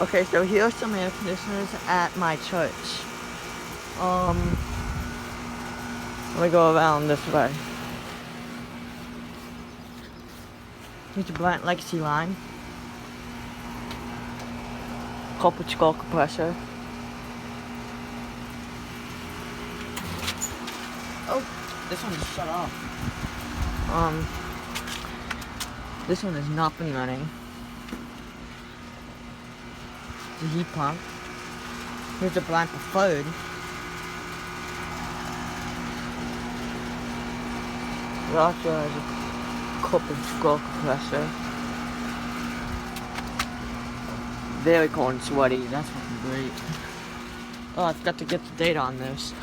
Okay, so here's some air conditioners at my church. Let me go around this way. Here's the Bryant Legacy line. Corporate skull compressor. Oh, this one just shut off. This one has not been running. The heat pump. Here's the Bryant preferred. It also has a corporate skull compressor. Very cold and sweaty. That's fucking great. Oh, I forgot to get the date on this.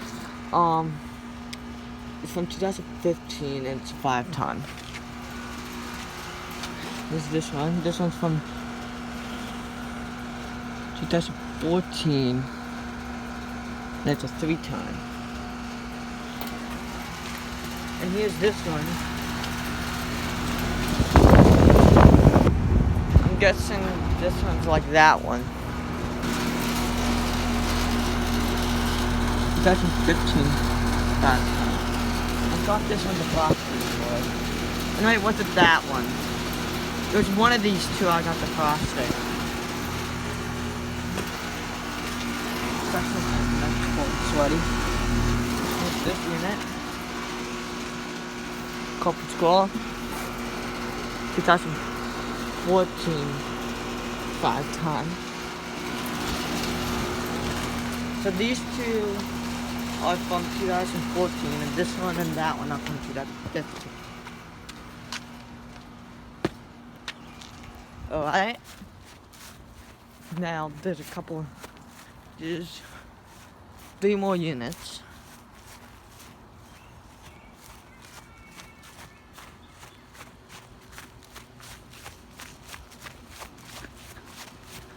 It's from 2015 and it's 5 ton. This is this one. This one's from 2014. And it's a 3 ton. And here's this one. I'm guessing this one's like that one. 2015. I thought this one the frosting was. No, it wasn't that one. It was one of these two I got the frosting. That's cold and sweaty. What's this unit? Corporate skull. 2014. 5 ton. So these two are from 2014, and this one and that one are from 2015. Alright. Now there's 3 more units.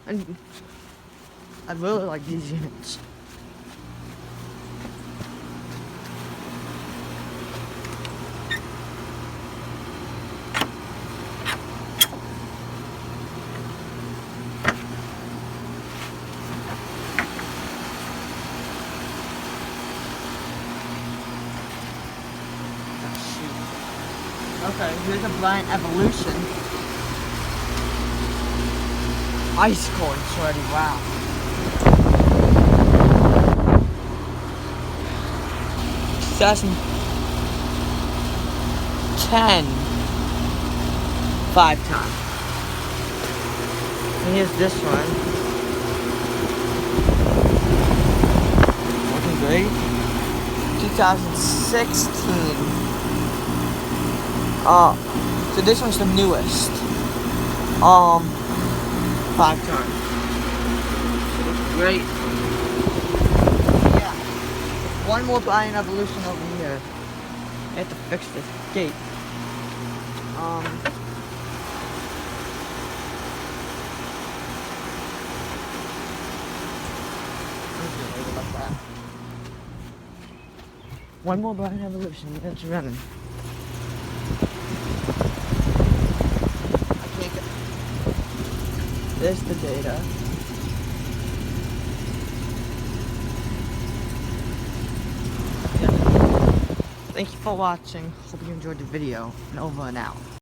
And I really like these units. Okay, here's a Bryant Evolution. Ice cold and sweaty, wow. Assassin 10 5 ton. And here's this one. Looking great. 2016. So this one's the newest. 5 ton. Great. Yeah. One more Bryant Evolution over here. I have to fix this gate. Like that. One more Bryant Evolution. It's running. There's the data. Yeah. Thank you for watching. Hope you enjoyed the video. And over and out.